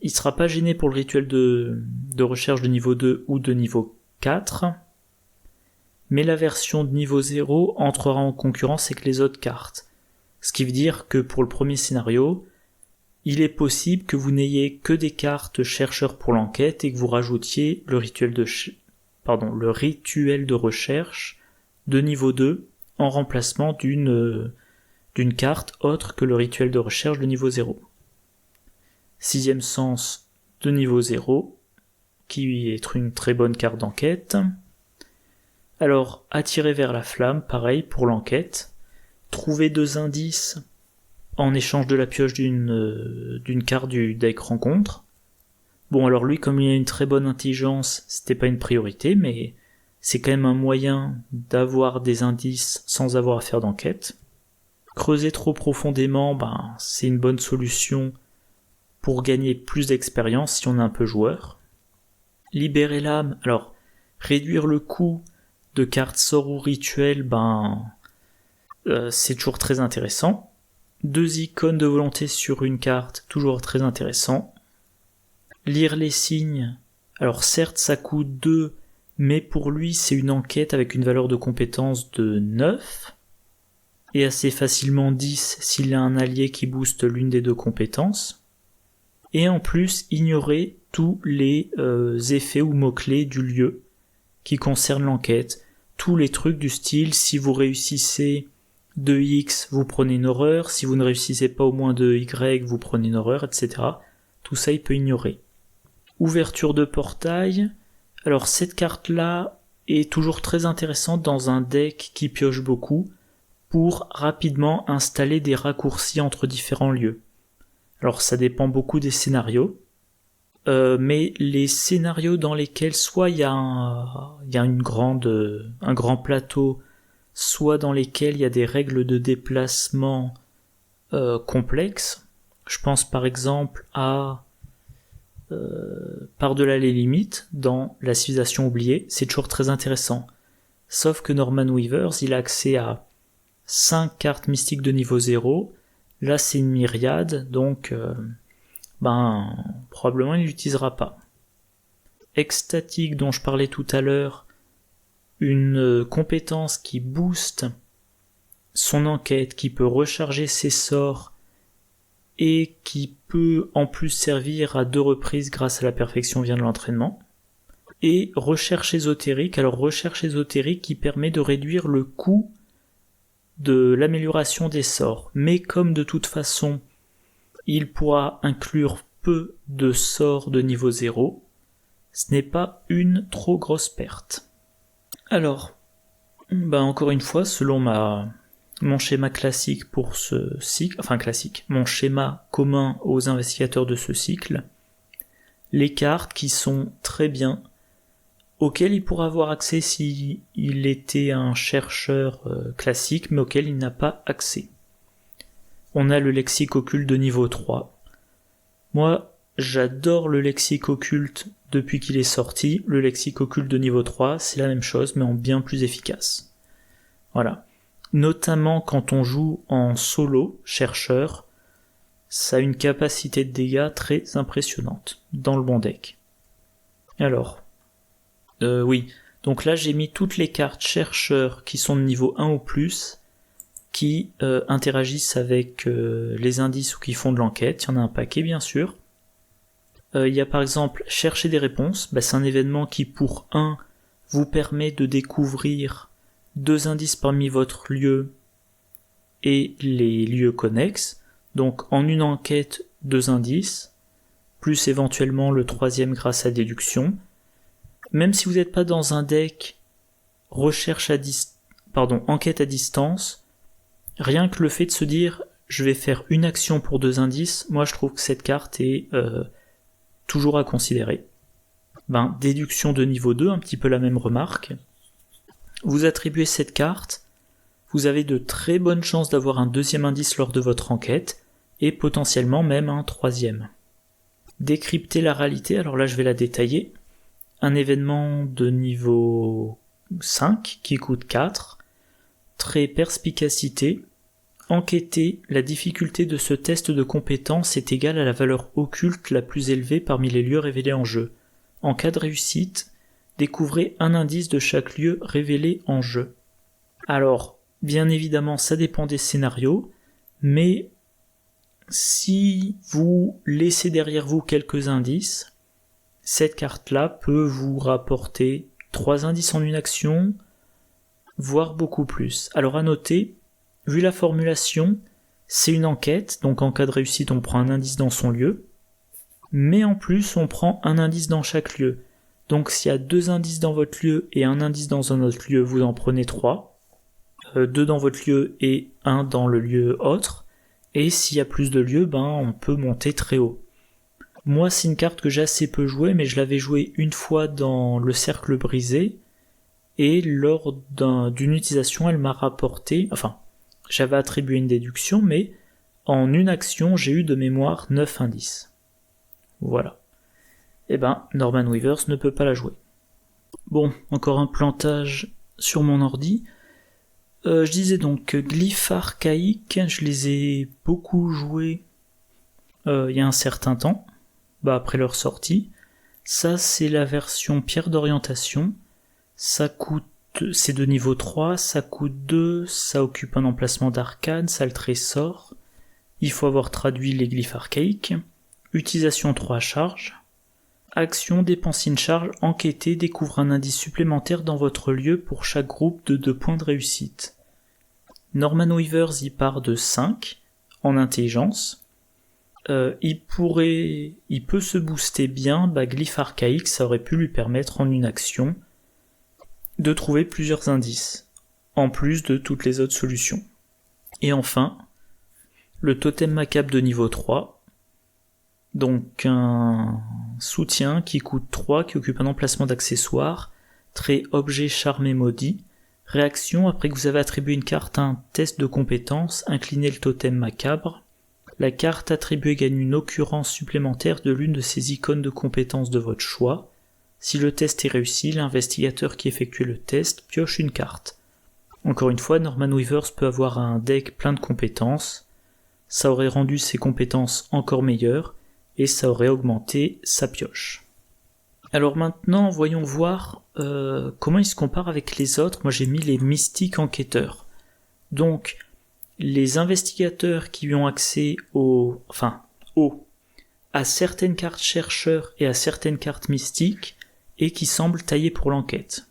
il sera pas gêné pour le rituel de recherche de niveau 2 ou de niveau 4, mais la version de niveau 0 entrera en concurrence avec les autres cartes. Ce qui veut dire que pour le premier scénario, il est possible que vous n'ayez que des cartes chercheurs pour l'enquête et que vous rajoutiez le rituel de recherche de niveau 2 en remplacement d'une carte autre que le rituel de recherche de niveau 0. Sixième sens de niveau 0, qui est une très bonne carte d'enquête. Alors, attirer vers la flamme, pareil pour l'enquête. Trouver 2 indices en échange de la pioche d'une carte du deck rencontre. Bon, alors lui, comme il a une très bonne intelligence, c'était pas une priorité, mais c'est quand même un moyen d'avoir des indices sans avoir à faire d'enquête. Creuser trop profondément, c'est une bonne solution pour gagner plus d'expérience si on est un peu joueur. Libérer l'âme, alors réduire le coût de cartes sorts ou rituels, c'est toujours très intéressant. 2 icônes de volonté sur une carte, toujours très intéressant. Lire les signes, alors certes ça coûte 2, mais pour lui c'est une enquête avec une valeur de compétence de 9, et assez facilement 10 s'il a un allié qui booste l'une des 2 compétences. Et en plus ignorer tous les effets ou mots-clés du lieu qui concernent l'enquête. Tous les trucs du style, si vous réussissez 2x, vous prenez une horreur, si vous ne réussissez pas au moins 2y, vous prenez une horreur, etc. Tout ça, il peut ignorer. Ouverture de portail. Alors cette carte-là est toujours très intéressante dans un deck qui pioche beaucoup pour rapidement installer des raccourcis entre différents lieux. Alors ça dépend beaucoup des scénarios, mais les scénarios dans lesquels soit il y a un grand plateau, soit dans lesquels il y a des règles de déplacement complexes. Je pense par exemple à Par-delà les limites dans La civilisation oubliée, c'est toujours très intéressant. Sauf que Norman Weavers, il a accès à 5 cartes mystiques de niveau 0, là c'est une myriade, donc probablement il l'utilisera pas. Extatique dont je parlais tout à l'heure, une compétence qui booste son enquête, qui peut recharger ses sorts et qui peut en plus servir à 2 reprises grâce à la perfection vient de l'entraînement. Et recherche ésotérique, alors recherche ésotérique qui permet de réduire le coût de l'amélioration des sorts, mais comme de toute façon il pourra inclure peu de sorts de niveau 0, ce n'est pas une trop grosse perte. Alors, encore une fois, selon ma mon schéma classique pour ce cycle, mon schéma commun aux investigateurs de ce cycle, les cartes qui sont très bien, auxquelles il pourra avoir accès s'il était un chercheur classique, mais auquel il n'a pas accès. On a le lexique occulte de niveau 3. Moi, j'adore le lexique occulte depuis qu'il est sorti. Le lexique occulte de niveau 3, c'est la même chose, mais en bien plus efficace. Voilà. Notamment quand on joue en solo, chercheur, ça a une capacité de dégâts très impressionnante dans le bon deck. Alors, oui. Donc là, j'ai mis toutes les cartes chercheurs qui sont de niveau 1 ou plus, qui interagissent avec les indices ou qui font de l'enquête. Il y en a un paquet, bien sûr. Il y a par exemple chercher des réponses. C'est un événement qui, pour 1, vous permet de découvrir 2 indices parmi votre lieu et les lieux connexes. Donc en une enquête, 2 indices, plus éventuellement le 3e grâce à déduction. Même si vous n'êtes pas dans un deck enquête à distance, rien que le fait de se dire je vais faire une action pour 2 indices, moi je trouve que cette carte est toujours à considérer. Déduction de niveau 2, un petit peu la même remarque. Vous attribuez cette carte, vous avez de très bonnes chances d'avoir un 2e indice lors de votre enquête, et potentiellement même un 3e. Décrypter la réalité, alors là je vais la détailler. Un événement de niveau 5 qui coûte 4, trait perspicacité. Enquêter, la difficulté de ce test de compétence est égale à la valeur occulte la plus élevée parmi les lieux révélés en jeu. En cas de réussite, découvrez un indice de chaque lieu révélé en jeu. Alors, bien évidemment, ça dépend des scénarios, mais si vous laissez derrière vous quelques indices, cette carte-là peut vous rapporter 3 indices en une action, voire beaucoup plus. Alors à noter, vu la formulation, c'est une enquête, donc en cas de réussite on prend un indice dans son lieu, mais en plus on prend un indice dans chaque lieu. Donc s'il y a 2 indices dans votre lieu et un indice dans un autre lieu, vous en prenez 3, 2 dans votre lieu et 1 dans le lieu autre, et s'il y a plus de lieux, on peut monter très haut. Moi c'est une carte que j'ai assez peu jouée, mais je l'avais jouée une fois dans le cercle brisé, et lors d'une utilisation elle m'a rapporté, j'avais attribué une déduction, mais en une action, j'ai eu de mémoire 9 indices. Voilà. Norman Weavers ne peut pas la jouer. Bon, encore un plantage sur mon ordi. Je disais donc Glyphes archaïques, je les ai beaucoup joués il y a un certain temps, après leur sortie. Ça, c'est la version pierre d'orientation. C'est de niveau 3, ça coûte 2, ça occupe un emplacement d'arcane, ça a le trésor. Il faut avoir traduit les glyphes archaïques. Utilisation 3 charges. Action, dépense une charge, enquêter, découvre un indice supplémentaire dans votre lieu pour chaque groupe de 2 points de réussite. Norman Weavers y part de 5 en intelligence. Il peut se booster bien, glyphe archaïque, ça aurait pu lui permettre en une action de trouver plusieurs indices, en plus de toutes les autres solutions. Et enfin, le totem macabre de niveau 3, donc un soutien qui coûte 3, qui occupe un emplacement d'accessoire, trait objet charmé maudit, réaction après que vous avez attribué une carte à un test de compétence, inclinez le totem macabre, la carte attribuée gagne une occurrence supplémentaire de l'une de ces icônes de compétence de votre choix. Si le test est réussi, l'investigateur qui effectue le test pioche une carte. Encore une fois, Norman Weavers peut avoir un deck plein de compétences, ça aurait rendu ses compétences encore meilleures, et ça aurait augmenté sa pioche. Alors maintenant, voyons voir comment il se compare avec les autres. Moi j'ai mis les mystiques enquêteurs. Donc, les investigateurs qui ont accès à certaines cartes chercheurs et à certaines cartes mystiques, et qui semblent taillées pour l'enquête.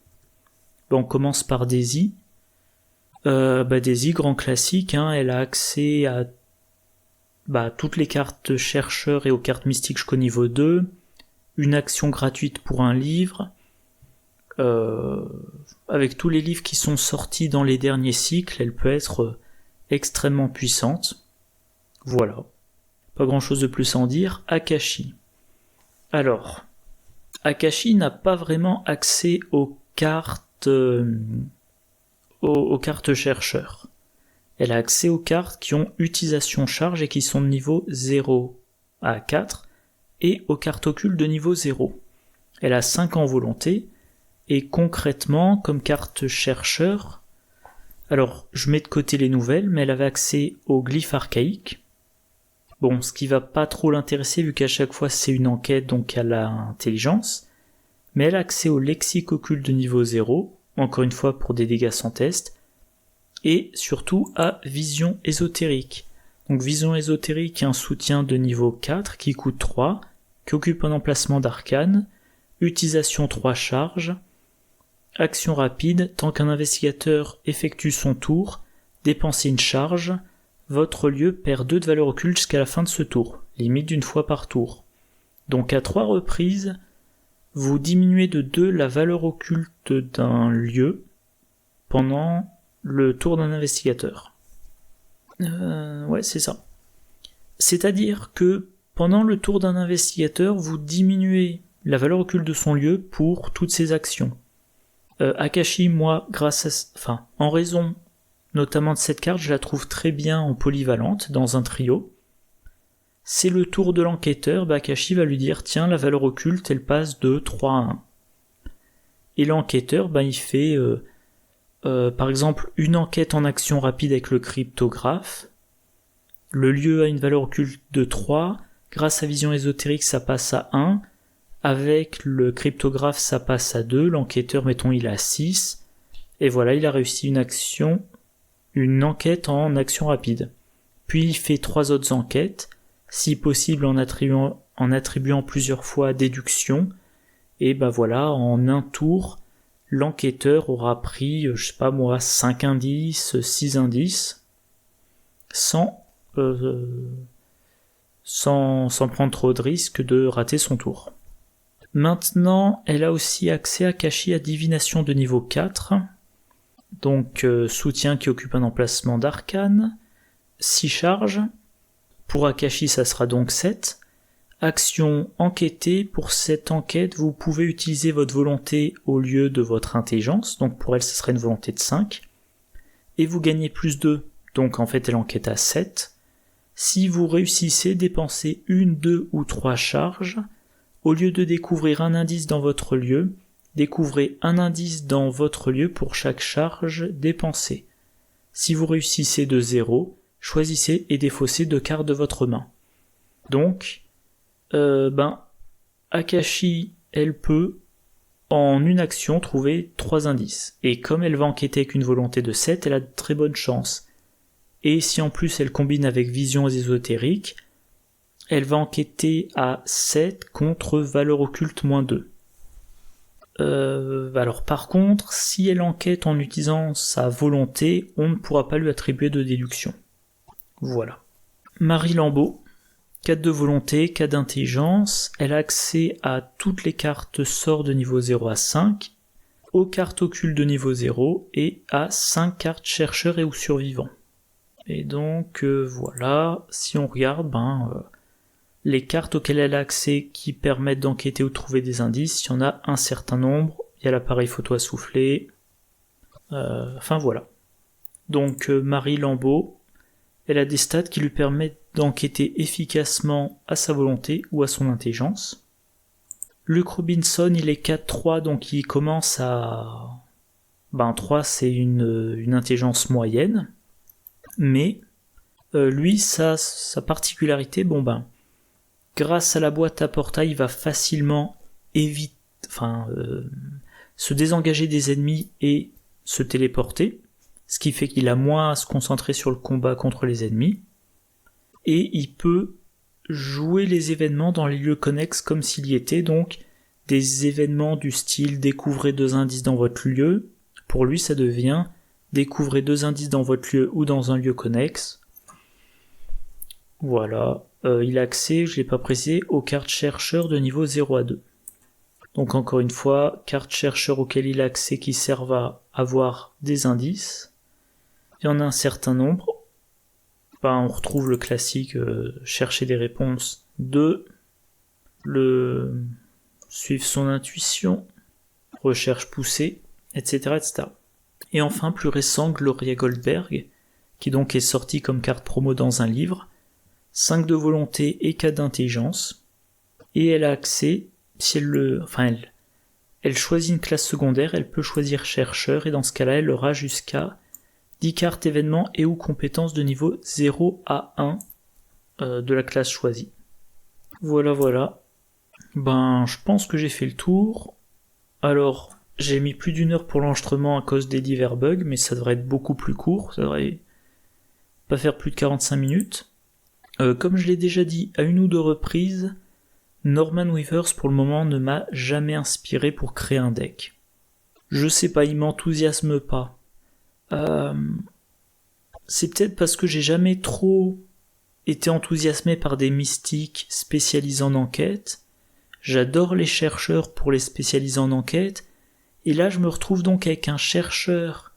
On commence par Daisy. Daisy, grand classique, elle a accès à toutes les cartes chercheurs et aux cartes mystiques jusqu'au niveau 2, une action gratuite pour un livre, avec tous les livres qui sont sortis dans les derniers cycles, elle peut être extrêmement puissante. Voilà. Pas grand chose de plus à en dire. Akashi. Alors, Akashi n'a pas vraiment accès aux cartes chercheurs. Elle a accès aux cartes qui ont utilisation charge et qui sont de niveau 0 à 4 et aux cartes occultes de niveau 0. Elle a 5 en volonté et concrètement, comme carte chercheur, alors je mets de côté les nouvelles, mais elle avait accès aux glyphes archaïques. Bon, ce qui va pas trop l'intéresser vu qu'à chaque fois c'est une enquête donc elle a intelligence, mais elle a accès au lexique occulte de niveau 0, encore une fois pour des dégâts sans test, et surtout à vision ésotérique. Donc vision ésotérique est un soutien de niveau 4 qui coûte 3, qui occupe un emplacement d'arcane, utilisation 3 charges, action rapide, tant qu'un investigateur effectue son tour, dépensez une charge, votre lieu perd 2 de valeur occulte jusqu'à la fin de ce tour, limite d'une fois par tour. Donc à 3 reprises, vous diminuez de 2 la valeur occulte d'un lieu pendant le tour d'un investigateur. Ouais, c'est ça. C'est-à-dire que pendant le tour d'un investigateur, vous diminuez la valeur occulte de son lieu pour toutes ses actions. Akashi, moi, en raison notamment de cette carte, je la trouve très bien en polyvalente dans un trio. C'est le tour de l'enquêteur, Akashi va lui dire tiens, la valeur occulte elle passe de 3 à 1. Et l'enquêteur, il fait par exemple une enquête en action rapide avec le cryptographe. Le lieu a une valeur occulte de 3, grâce à vision ésotérique ça passe à 1, avec le cryptographe ça passe à 2, l'enquêteur mettons il a 6, et voilà il a réussi une enquête en action rapide. Puis il fait 3 autres enquêtes, si possible en attribuant plusieurs fois déduction, et voilà, en un tour, l'enquêteur aura pris, 5 indices, 6 indices, sans prendre trop de risques de rater son tour. Maintenant, elle a aussi accès à Akashi à divination de niveau 4, donc soutien qui occupe un emplacement d'arcane, 6 charges, pour Akashi ça sera donc 7, action enquêter, pour cette enquête vous pouvez utiliser votre volonté au lieu de votre intelligence, donc pour elle ce serait une volonté de 5, et vous gagnez plus 2, donc en fait elle enquête à 7, si vous réussissez dépensez 1, 2 ou 3 charges, au lieu de découvrir un indice dans votre lieu, découvrez un indice dans votre lieu pour chaque charge dépensée. Si vous réussissez de 0, choisissez et défaussez 2 cartes de votre main. Donc, Akashi, elle peut, en une action, trouver 3 indices. Et comme elle va enquêter avec une volonté de 7, elle a de très bonnes chances. Et si en plus elle combine avec vision ésotérique, elle va enquêter à 7 contre valeur occulte moins 2. Alors par contre, si elle enquête en utilisant sa volonté, on ne pourra pas lui attribuer de déduction. Voilà. Marie Lambeau, 4 de volonté, 4 d'intelligence, elle a accès à toutes les cartes sorts de niveau 0 à 5, aux cartes occultes de niveau 0 et à 5 cartes chercheurs et ou survivants. Et donc voilà, si on regarde, les cartes auxquelles elle a accès qui permettent d'enquêter ou de trouver des indices, il y en a un certain nombre, il y a l'appareil photo à souffler, voilà. Donc Marie Lambeau, elle a des stats qui lui permettent d'enquêter efficacement à sa volonté ou à son intelligence. Luke Robinson, il est 4-3, donc il commence à... 3 c'est une intelligence moyenne, mais lui, sa particularité, grâce à la boîte à portail, il va facilement se désengager des ennemis et se téléporter, ce qui fait qu'il a moins à se concentrer sur le combat contre les ennemis, et il peut jouer les événements dans les lieux connexes comme s'il y était, donc des événements du style découvrez 2 indices dans votre lieu, pour lui ça devient découvrez 2 indices dans votre lieu ou dans un lieu connexe. Voilà, il a accès, je l'ai pas précisé, aux cartes chercheurs de niveau 0 à 2. Donc encore une fois, cartes chercheurs auxquelles il a accès qui servent à avoir des indices. Il y en a un certain nombre. on retrouve le classique chercher des réponses. 2. Le suivre son intuition, recherche poussée, etc., etc. Et enfin, plus récent, Gloria Goldberg, qui donc est sortie comme carte promo dans un livre, 5 de volonté et 4 d'intelligence, et elle a accès, si elle choisit une classe secondaire, elle peut choisir chercheur, et dans ce cas-là, elle aura jusqu'à 10 cartes événements et ou compétences de niveau 0 à 1 de la classe choisie. Voilà. Je pense que j'ai fait le tour. Alors, j'ai mis plus d'1 heure pour l'enregistrement à cause des divers bugs, mais ça devrait être beaucoup plus court, ça devrait pas faire plus de 45 minutes. Comme je l'ai déjà dit à 1 ou 2 reprises, Norman Weavers pour le moment ne m'a jamais inspiré pour créer un deck. Je sais pas, il m'enthousiasme pas. C'est peut-être parce que j'ai jamais trop été enthousiasmé par des mystiques spécialisés en enquête. J'adore les chercheurs pour les spécialiser en enquête, et là je me retrouve donc avec un chercheur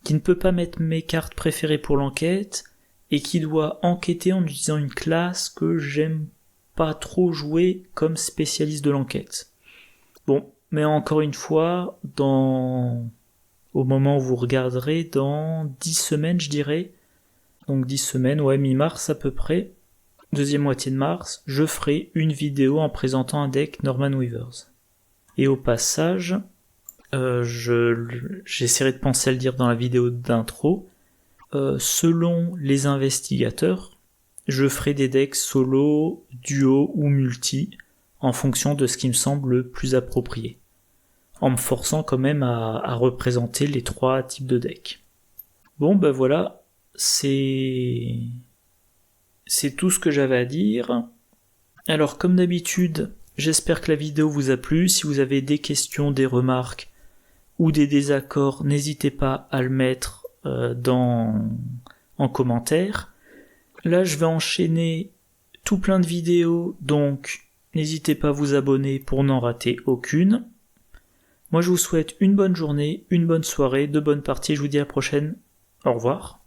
qui ne peut pas mettre mes cartes préférées pour l'enquête, et qui doit enquêter en utilisant une classe que j'aime pas trop jouer comme spécialiste de l'enquête. Bon, mais encore une fois, au moment où vous regarderez, dans 10 semaines je dirais, donc 10 semaines, mi-mars à peu près, deuxième moitié de mars, je ferai une vidéo en présentant un deck Norman Weavers. Et au passage, j'essaierai de penser à le dire dans la vidéo d'intro, selon les investigateurs, je ferai des decks solo, duo ou multi, en fonction de ce qui me semble le plus approprié, en me forçant quand même à représenter les 3 types de decks. Bon voilà, c'est tout ce que j'avais à dire. Alors comme d'habitude, j'espère que la vidéo vous a plu. Si vous avez des questions, des remarques ou des désaccords, n'hésitez pas à le mettre en commentaire. Là je vais enchaîner tout plein de vidéos, donc n'hésitez pas à vous abonner pour n'en rater aucune. Moi je vous souhaite une bonne journée, une bonne soirée, de bonnes parties, je vous dis à la prochaine. Au revoir.